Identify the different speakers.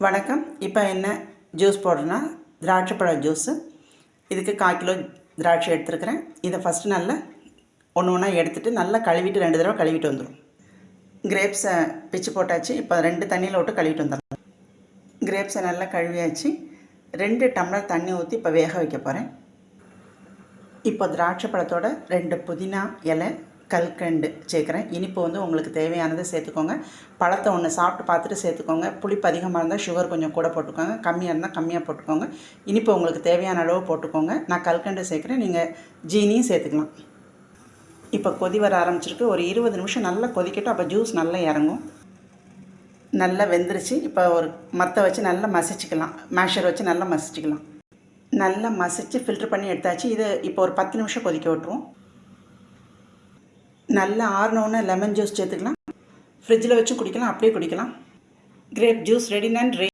Speaker 1: வணக்கம். இப்போ என்ன ஜூஸ் போடுறேன்னா திராட்சை பழ ஜூஸு. இதுக்கு 1/4 கிலோ திராட்சை எடுத்துருக்கிறேன். இதை ஃபஸ்ட்டு நல்லா ஒன்று ஒன்றா எடுத்துகிட்டு நல்லா கழுவிட்டு 2 தடவை கழுவிட்டு வந்துடும். கிரேப்ஸை பிச்சு போட்டாச்சு. இப்போ 2 தண்ணியில் விட்டு கழுவிட்டு வந்துடலாம். கிரேப்ஸை நல்லா கழுவியாச்சு. 2 டம்ளர் தண்ணி ஊற்றி இப்போ வேக வைக்க போகிறேன். இப்போ திராட்சை பழத்தோட 2 புதினா இலை, கல்கண்டு சேர்க்குறேன். இனிப்பு உங்களுக்கு தேவையானதை சேர்த்துக்கோங்க. பழத்தை ஒன்று சாப்பிட்டு பார்த்துட்டு சேர்த்துக்கோங்க. புளிப்பு அதிகமாக இருந்தால் சுகர் கொஞ்சம் கூட போட்டுக்கோங்க, கம்மியாக இருந்தால் கம்மியாக போட்டுக்கோங்க. இனிப்பு உங்களுக்கு தேவையான அளவு போட்டுக்கோங்க. நான் கல்கண்டு சேர்க்குறேன், நீங்கள் ஜீனியும் சேர்த்துக்கலாம். இப்போ கொதி வர ஆரம்பிச்சிருக்கு. ஒரு 20 நிமிஷம் நல்லா கொதிக்கட்டும். அப்போ ஜூஸ் நல்லா இறங்கும். நல்லா வெந்துருச்சு. இப்போ ஒரு மத்தை வச்சு நல்லா மசிச்சுக்கலாம். மேஷர் வச்சு நல்லா மசிச்சுக்கலாம். நல்லா மசித்து ஃபில்ட்ரு பண்ணி எடுத்தாச்சு. இது இப்போ ஒரு 10 நிமிஷம் கொதிக்க விட்டுருவோம். நல்லா ஆறினோன்னு லெமன் ஜூஸ் சேர்த்துக்கலாம். ஃப்ரிட்ஜில் வச்சு குடிக்கலாம், அப்படியே குடிக்கலாம். Grape juice ready. நன்றி.